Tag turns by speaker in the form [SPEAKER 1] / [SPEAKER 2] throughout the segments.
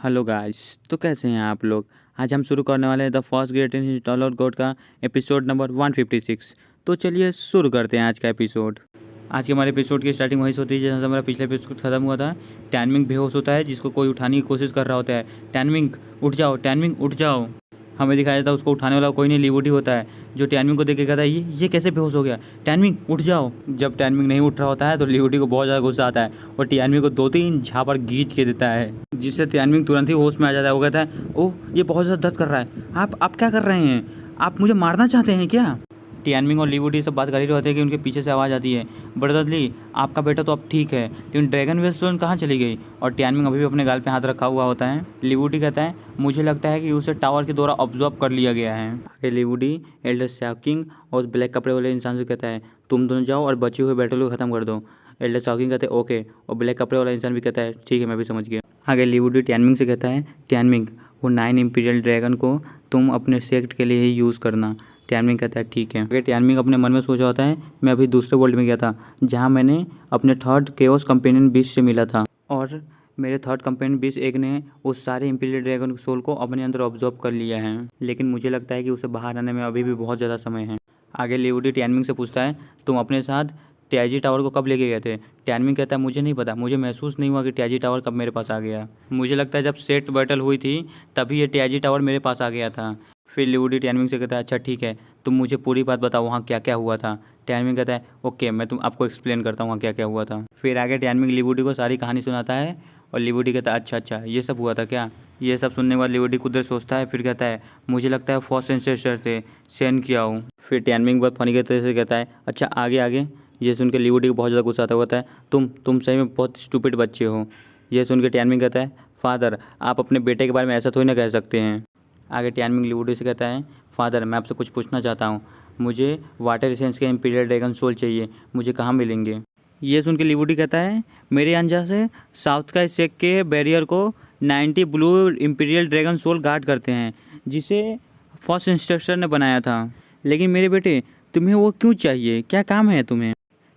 [SPEAKER 1] Hello guys. तो कैसे हैं आप लोग। आज हम शुरू करने वाले हैं द फर्स्ट ग्रेट इंस्टॉलर गोड का एपिसोड नंबर 156। तो चलिए शुरू करते हैं आज का एपिसोड। आज के हमारे एपिसोड की स्टार्टिंग वहीं से होती है जहाँ से हमारा पिछला एपिसोड खत्म हुआ था। टैनमिंग बेहोश होता है जिसको कोई उठाने की कोशिश कर रहा होता है। टैनमिंग उठ जाओ, टैनमिंग उठ जाओ। हमें दिखाया जाता है उसको उठाने वाला कोई नहीं, लिवुडी होता है जो टैनमिंग को देख के कहता है ये कैसे बेहोश हो गया, टैनमिंग उठ जाओ। जब टैनमिंग नहीं उठ रहा होता है तो लिवुडी को बहुत ज़्यादा गुस्सा आता है और टैनमिंग को 2-3 झापड़ गींच के देता है, जिससे टैनमिंग तुरंत ही होश में आ जाता है। वो कहता है ओह ये बहुत ज़्यादा दर्द कर रहा है, आप क्या कर रहे हैं, आप मुझे मारना चाहते हैं क्या। टैनमिंग और लिवुडी सब बात कर ही रहते हैं कि उनके पीछे से आवाज़ आती है, ब्रदरली आपका बेटा तो अब ठीक है, लेकिन ड्रैगन वेस्टर्न कहाँ चली गई। और टैनमिंग अभी भी अपने गाल पे हाथ रखा हुआ होता है। लिवुडी कहता है मुझे लगता है कि उसे टावर के द्वारा ऑब्जर्व कर लिया गया है। आगे लिवुडी एल्डर शॉकिंग और ब्लैक कपड़े वाले इंसान से कहता है तुम दोनों जाओ और बचे हुए बैटल को ख़त्म कर दो। एल्डर शॉकिंग कहते हैं ओके, और ब्लैक कपड़े वाला इंसान भी कहता है ठीक है मैं भी समझ गया। आगे लिवुडी टैनमिंग से कहता है टैनमिंग वो 9 इंपीरियल ड्रैगन को तुम अपने सेक्ट के लिए ही यूज़ करना। टैनमिंग कहता है ठीक है। अगर टैनमिंग अपने मन में सोचा होता है मैं अभी दूसरे वर्ल्ड में गया था जहाँ मैंने अपने थर्ड केओस कंपेनियन बीस्ट से मिला था, और मेरे थर्ड कंपेनियन बीस्ट एक ने उस सारे इंपीरियल ड्रैगन सोल को अपने अंदर ऑब्जॉर्व कर लिया है, लेकिन मुझे लगता है कि उसे बाहर आने में अभी भी बहुत ज़्यादा समय है। आगे लिवुडी टैनमिंग से पूछता है तुम अपने साथ टैजी टावर को कब लेके गए थे। टैनमिंग कहता है मुझे नहीं पता, मुझे महसूस नहीं हुआ कि टैजी टावर कब मेरे पास आ गया। मुझे लगता है जब सेट बैटल हुई थी तभी ये टैजी टावर मेरे पास आ गया था। फिर लिवुडी टैनमिंग से कहता है अच्छा ठीक है तुम मुझे पूरी बात बताओ वहाँ क्या क्या हुआ था। टैनमिंग कहता है ओके मैं आपको एक्सप्लेन करता हूँ वहाँ क्या क्या हुआ था। फिर आगे टैनमिंग लिवुडी को सारी कहानी सुनाता है और लिवुडी कहता है अच्छा ये सब हुआ था क्या। ये सब सुनने के बाद लिवुडी खुद देर सोचता है, फिर कहता है मुझे लगता है फर्स्ट एंसेस्टर थे सेन किया हूँ। फिर टैनमिंग बहुत फनी के तरह से कहता है अच्छा आगे आगे। ये सुन के लिवुडी को बहुत ज़्यादा गुस्सा आता होता है तुम सही में बहुत स्टूपिड बच्चे हो। ये सुन के टैनमिंग कहता है फादर आप अपने बेटे के बारे में ऐसा थोड़ी ना कह सकते हैं। आगे टैनमिंग लिवुडी से कहता है फादर मैं आपसे कुछ पूछना चाहता हूँ, मुझे वाटर एसेंस के इंपीरियल ड्रैगन सोल चाहिए, मुझे कहाँ मिलेंगे। ये सुन के लिवुडी कहता है मेरे अंदाज़ से साउथ का सेक के बैरियर को 90 blue imperial dragon soul guard करते हैं जिसे फर्स्ट इंस्ट्रक्टर ने बनाया था, लेकिन मेरे बेटे तुम्हें वो क्यों चाहिए, क्या काम है तुम्हें।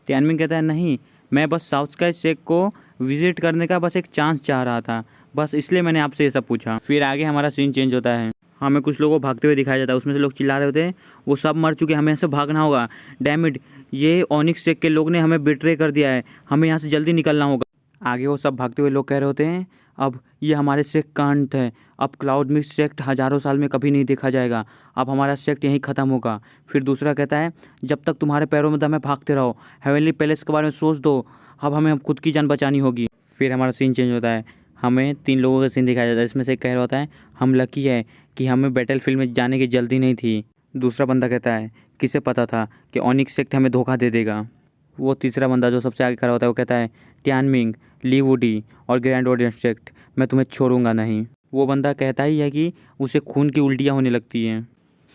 [SPEAKER 1] टैनमिंग कहता है नहीं मैं बस साउथ का सेक को विजिट करने का बस एक चांस चाह रहा था, बस इसलिए मैंने आपसे ये सब पूछा। फिर आगे हमारा सीन चेंज होता है, हमें कुछ लोगों को भागते हुए दिखाया जाता है। उसमें से लोग चिल्ला रहे होते हैं वो सब मर चुके, हमें यहाँ से भागना होगा, डैमिड ये ऑनिक्स सेक के लोग ने हमें बिट्रे कर दिया है, हमें यहाँ से जल्दी निकलना होगा। आगे वो सब भागते हुए लोग कह रहे होते हैं अब ये हमारे सेक्ट का अंत है, अब क्लाउड मिस्ट सेक्ट हज़ारों साल में कभी नहीं देखा जाएगा, अब हमारा सेक्ट यहीं ख़त्म होगा। फिर दूसरा कहता है जब तक तुम्हारे पैरों में दम है भागते रहो, हेवनली पैलेस के बारे में सोच दो, अब हमें खुद की जान बचानी होगी। फिर हमारा सीन चेंज होता है, हमें 3 लोगों का सीन दिखाया जाता है। इसमें से एक कह रहा होता है हम लकी है कि हमें बैटल फील्ड में जाने की जल्दी नहीं थी। दूसरा बंदा कहता है किसे पता था कि ऑनिक्स सेक्ट हमें धोखा दे देगा। वो तीसरा बंदा जो सबसे आगे खड़ा होता है वो कहता है टैनमिंग लिवुडी और ग्रैंड ऑडियंस सेक्ट मैं तुम्हें छोड़ूंगा नहीं। वो बंदा कहता ही है कि उसे खून की उल्टियाँ होने लगती हैं।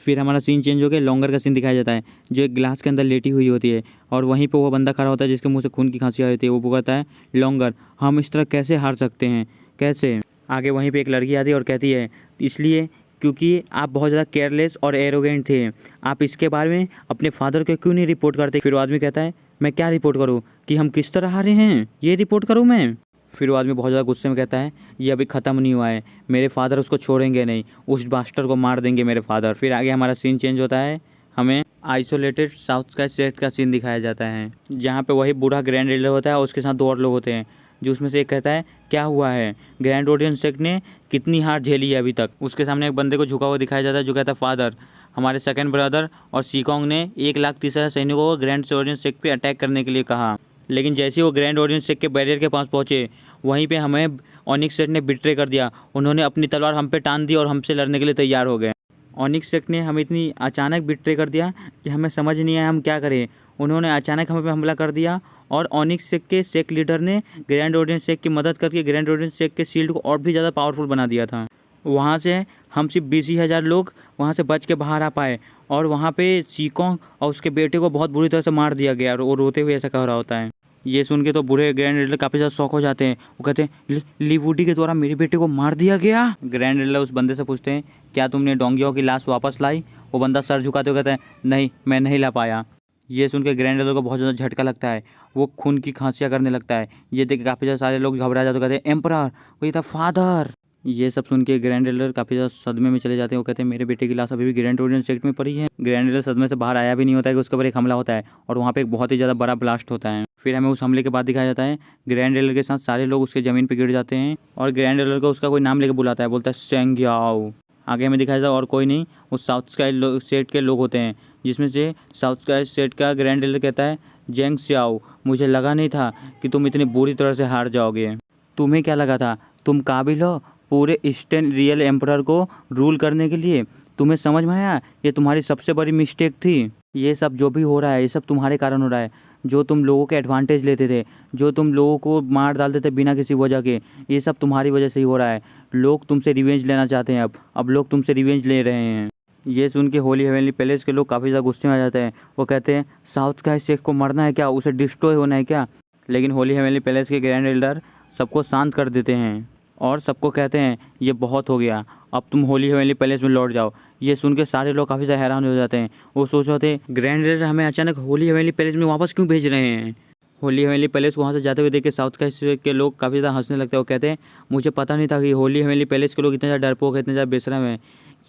[SPEAKER 1] फिर हमारा सीन चेंज हो गया, लॉन्गर का सीन दिखाया जाता है जो एक गिलास के अंदर लेटी हुई होती है और वहीं पे वो बंदा खड़ा होता है जिसके मुंह से खून की खांसी आ रही थी। वो कहता है लॉन्गर हम इस तरह कैसे हार सकते हैं, कैसे। आगे वहीं पे एक लड़की आती है और कहती है इसलिए क्योंकि आप बहुत ज़्यादा केयरलेस और एरोगेंट थे, आप इसके बारे में अपने फादर को क्यों नहीं रिपोर्ट करते। फिर वो आदमी कहता है मैं क्या रिपोर्ट करूँ कि हम किस तरह हारे हैं, ये रिपोर्ट करूँ मैं। फिर वो आदमी बहुत ज़्यादा गुस्से में कहता है ये अभी ख़त्म नहीं हुआ है, मेरे फादर उसको छोड़ेंगे नहीं, उस बास्टर को मार देंगे मेरे फादर। फिर आगे हमारा सीन चेंज होता है, हमें आइसोलेटेड साउथ स्काई सेक्ट का सीन दिखाया जाता है जहाँ पे वही बूढ़ा ग्रैंड लीडर होता है और उसके साथ 2 और लोग होते हैं, जो उसमें से एक कहता है क्या हुआ है, ग्रैंड ऑडियंस सेक्ट ने कितनी हार झेली है अभी तक। उसके सामने एक बंदे को झुका हुआ दिखाया जाता है जो कहता है फादर हमारे सेकंड ब्रदर और सीकोंग ने 1,30,000 सैनिकों को ग्रैंड ऑडियंस सेक्ट पे अटैक करने के लिए कहा, लेकिन जैसे ही वो ग्रैंड ऑडियंस सेक्ट के बैरियर के पास पहुँचे वहीं पे हमें ऑनिक्स सेक्ट ने बिट्रे कर दिया, उन्होंने अपनी तलवार हम पे टान दी और हमसे लड़ने के लिए तैयार हो गए। ऑनिक्स सेक्ट ने हमें इतनी अचानक बिट्रे कर दिया कि हमें समझ नहीं आया हम क्या करें, उन्होंने अचानक हम पे हमला कर दिया और ऑनिक्स सेक्ट के सेक्ट लीडर ने ग्रैंड ऑडियंस सेक्ट की मदद करके ग्रैंड ऑडियंस सेक्ट के शील्ड को और भी ज़्यादा पावरफुल बना दिया था। वहाँ से हम सिर्फ 20,000 लोग वहाँ से बच के बाहर आ पाए और वहाँ पे सीकोंग और उसके बेटे को बहुत बुरी तरह से मार दिया गया और वो रोते हुए ऐसा कह रहा होता है। ये सुन के तो बूढ़े ग्रैंड लीडर काफ़ी ज़्यादा शौक हो जाते हैं, वो कहते हैं लिवुडी के द्वारा मेरे बेटे को मार दिया गया। ग्रैंड लीडर उस बंदे से पूछते हैं क्या तुमने डोंगियों की लाश वापस लाई। वो बंदा सर झुकाते हुए कहता है नहीं मैं नहीं ला पाया। ये सुन के ग्रैंड लीडर को बहुत ज़्यादा झटका लगता है, वो खून की खांसियाँ करने लगता है। ये देख के काफ़ी ज़्यादा सारे लोग घबरा जाते कहते हैं एम्परर, वो ये था फादर। ये सब सुन के ग्रैंड एल्डर काफ़ी ज़्यादा सदमे में चले जाते हैं। वो कहते हैं मेरे बेटे की लाश अभी भी ग्रैंड ओरियन सेक्ट में पड़ी है। ग्रैंड एल्डर सदमे से बाहर आया भी नहीं होता है कि उसके ऊपर एक हमला होता है और वहाँ पे एक बहुत ही ज़्यादा बड़ा ब्लास्ट होता है। फिर हमें उस हमले के बाद दिखाया जाता है ग्रैंड एल्डर के साथ सारे लोग उसके ज़मीन पर गिर जाते हैं और ग्रैंड एल्डर को उसका कोई नाम लेकर बुलाता है, बोलता है सेंग्याओ। आगे हमें दिखाया जाता है और कोई नहीं, वो साउथ स्काई सेट के लोग होते हैं, जिसमें से साउथ स्काई सेट का ग्रैंड एल्डर कहता है जेंग सियाओ, मुझे लगा नहीं था कि तुम इतनी बुरी तरह से हार जाओगे। तुम्हें क्या लगा था तुम काबिल हो पूरे ईस्टर्न रियल एम्परर को रूल करने के लिए? तुम्हें समझ में आया ये तुम्हारी सबसे बड़ी मिस्टेक थी। ये सब जो भी हो रहा है ये सब तुम्हारे कारण हो रहा है। जो तुम लोगों के एडवांटेज लेते थे, जो तुम लोगों को मार डालते थे बिना किसी वजह के, ये सब तुम्हारी वजह से ही हो रहा है। लोग तुमसे रिवेंज लेना चाहते हैं। अब लोग तुमसे रिवेंज ले रहे हैं। ये सुन के होली हेवनली पैलेस के लोग काफ़ी ज़्यादा गुस्से में आ जाते हैं। वो कहते हैं साउथ स्काई सेट को मरना है क्या, उसे डिस्ट्रॉय होना है क्या? लेकिन होली हेवनली पैलेस के ग्रैंड एल्डर सबको शांत कर देते हैं और सबको कहते हैं ये बहुत हो गया, अब तुम होली हेवनली पैलेस में लौट जाओ। ये सुन के सारे लोग काफ़ी ज़्यादा हैरान हो जाते हैं। वो सोच रहे थे ग्रैंड एल्डर हमें अचानक होली हेवनली पैलेस में वापस क्यों भेज रहे हैं। होली हेवनली पैलेस को वहाँ से जाते हुए देख के साउथ स्काई के लोग काफ़ी ज़्यादा हंसने लगते हैं। वो कहते हैं मुझे पता नहीं था कि होली हेवनली पैलेस के लोग इतने ज़्यादा डरपोक है, इतने ज़्यादा बेशरम है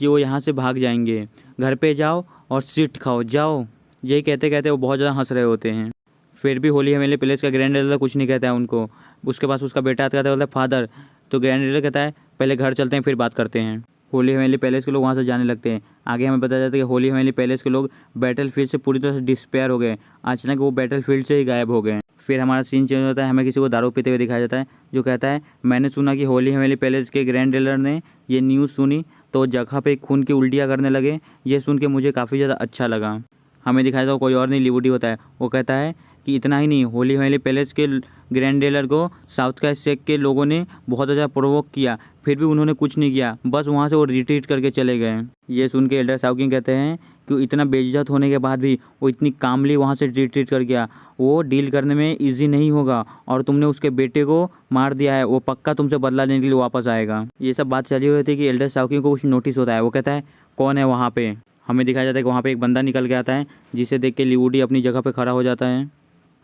[SPEAKER 1] कि वो यहाँ से भाग जाएंगे। घर पे जाओ और सीट खाओ जाओ। यही कहते कहते वो बहुत ज़्यादा हंस रहे होते हैं। फिर भी होली हेवनली पैलेस का ग्रैंड एल्डर कुछ नहीं कहता है उनको। उसके पास उसका बेटा आता है, बोलता है फादर। तो ग्रैंड एल्डर कहता है पहले घर चलते हैं फिर बात करते हैं। होली हेवनली पैलेस के लोग वहाँ से जाने लगते हैं। आगे हमें बताया जाता है कि होली हेवनली पैलेस के लोग बैटल फील्ड से पूरी तरह से डिस्पेयर हो गए। अचानक वो बैटल फील्ड से ही गायब हो गए। फिर हमारा सीन चेंज होता है, हमें किसी को दारू पीते हुए दिखाया जाता है जो कहता है मैंने सुना कि होली हेवनली पैलेस के ग्रैंड एल्डर ने ये न्यूज़ सुनी तो जगह पे खून की उल्टियाँ करने लगे। ये सुन के मुझे काफ़ी ज़्यादा अच्छा लगा। हमें दिखाया जाता है कोई और नहीं लिबर्टी होता है। वो कहता है कि इतना ही नहीं, होली हेवनली पैलेस के ग्रैंड एल्डर को साउथ का सेक के लोगों ने बहुत ज़्यादा प्रोवोक किया, फिर भी उन्होंने कुछ नहीं किया, बस वहाँ से वो रिट्रीट करके चले गए। ये सुन के एल्डर शाओकिंग कहते हैं कि इतना बेइज्जत होने के बाद भी वो इतनी कामली वहाँ से रिट्रीट कर गया, वो डील करने में ईजी नहीं होगा और तुमने उसके बेटे को मार दिया है, वो पक्का तुमसे बदला लेने के लिए वापस आएगा। ये सब बात चली हुई थी कि एल्डर शाओकिंग को कुछ नोटिस होता है। वो कहता है कौन है वहाँ पे। हमें दिखाया जाता है कि वहाँ पे एक बंदा निकल के आता है जिसे देख के लिवुडी अपनी जगह पे खड़ा हो जाता है।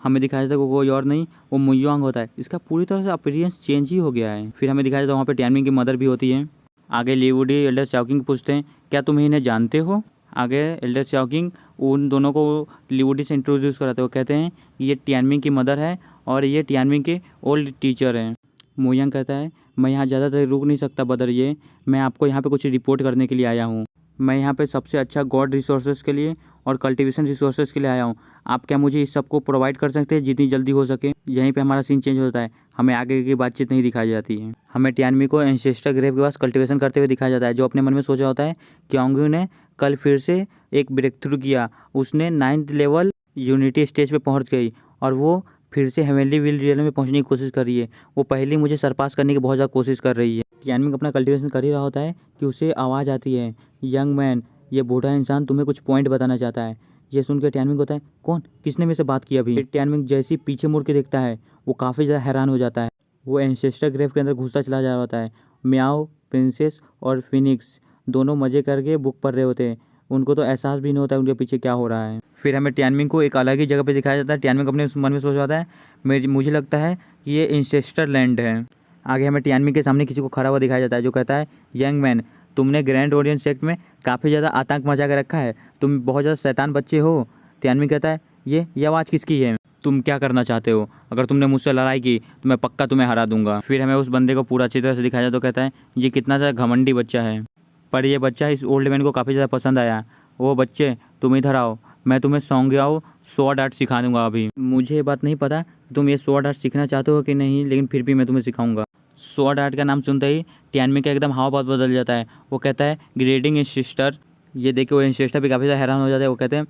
[SPEAKER 1] हमें दिखाया जाता है कि कोई और नहीं, वो मुयांग होता है। इसका पूरी तरह से अपीयरेंस चेंज ही हो गया है। फिर हमें दिखाया जाता है वहाँ पे टियानमिंग की मदर भी होती है। आगे लिवुडी एल्डर शाओकिंग पूछते हैं क्या तुम इन्हें जानते हो। आगे एल्डर शाओकिंग उन दोनों को लिवुडी से इंट्रोड्यूस कराते हैं। वो कहते हैं ये टियानमिंग की मदर है और ये टियानमिंग के ओल्ड टीचर हैं। मुयांग कहता है मैं यहाँ ज़्यादा देर रुक नहीं सकता बदर, ये मैं आपको यहाँ पे कुछ रिपोर्ट करने के लिए आया हूँ। मैं यहाँ पे सबसे अच्छा गॉड रिसोर्सेज के लिए और कल्टीवेशन रिसोर्सेज के लिए आया हूँ। आप क्या मुझे इस सब को प्रोवाइड कर सकते हैं जितनी जल्दी हो सके। यहीं पे हमारा सीन चेंज होता है, हमें आगे की बातचीत नहीं दिखाई जाती है। हमें टियानमी को एंसेस्टर ग्रेव के पास कल्टीवेशन करते हुए दिखाया जाता है, जो अपने मन में सोचा होता है कि ओंग्यू ने कल फिर से एक ब्रेक थ्रू किया। उसने 9th लेवल यूनिटी स्टेज पे पहुँच गई और वो फिर से हेवनली विल रियल में पहुंचने की कोशिश कर रही है। वो पहले मुझे सरपास करने की बहुत ज़्यादा कोशिश कर रही है। टियानमिंग अपना कल्टीवेशन कर ही रहा होता है कि उसे आवाज़ आती है यंग मैन, ये बूढ़ा इंसान तुम्हें कुछ पॉइंट बताना चाहता है। ये सुनकर टियानमिंग होता है कौन, किसने मेरे से बात की अभी। टियानमिंग जैसे ही पीछे मुड़ के देखता है वो काफ़ी ज़्यादा हैरान हो जाता है। वो एंसेस्टर ग्रेव के अंदर घुसता चला जा रहा होता है। म्याओ, प्रिंसेस और फिनिक्स दोनों मज़े करके बुक पढ़ रहे होते हैं। उनको तो एहसास भी नहीं होता है उनके पीछे क्या हो रहा है। फिर हमें टियानमिंग को एक अलग ही जगह पे दिखाया जाता है। टियानमिंग अपने मन में सोच रहा होता है मुझे लगता है कि ये इंसेस्टर लैंड है। आगे हमें टियानमिंग के सामने किसी को खड़ा हुआ दिखाया जाता है जो कहता है यंग मैन, तुमने ग्रैंड ओरियन सेक्ट में काफ़ी ज़्यादा आतंक मचा के रखा है, तुम बहुत ज़्यादा शैतान बच्चे हो। टियानमिंग कहता है ये आवाज़ किसकी है, तुम क्या करना चाहते हो, अगर तुमने मुझसे लड़ाई की तो मैं पक्का तुम्हें हरा दूंगा। फिर हमें उस बंदे को पूरा अच्छी तरह से दिखाया जाता है। तो कहता है ये कितना ज़्यादा घमंडी बच्चा है, पर ये बच्चा इस ओल्ड मैन को काफ़ी ज़्यादा पसंद आया। वो बच्चे तुम इधर आओ, मैं तुम्हें सौंग्याओ स्वॉर्ड आर्ट सिखा दूंगा। अभी मुझे ये बात नहीं पता तुम ये स्वॉर्ड आर्ट सीखना चाहते हो कि नहीं, लेकिन फिर भी मैं तुम्हें सिखाऊंगा। स्वॉर्ड आर्ट का नाम सुनते ही टियानमिंग का एकदम हाव भाव बदल जाता है। वो कहता है ग्रेडिंग इंसिस्टर। ये देख के वो इंसिस्टर भी काफ़ी ज़्यादा हैरान हो जाता है। वो कहते हैं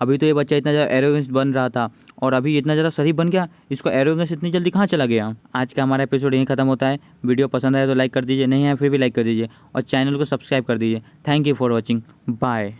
[SPEAKER 1] अभी तो ये बच्चा इतना ज़्यादा एरोगेंस बन रहा था और अभी इतना ज़्यादा शरीफ बन गया, इसको एरोगेंस इतनी जल्दी कहाँ चला गया। आज का हमारा एपिसोड यहीं खत्म होता है। वीडियो पसंद आए तो लाइक कर दीजिए, नहीं है फिर भी लाइक कर दीजिए और चैनल को सब्सक्राइब कर दीजिए। Thank you for watching, bye.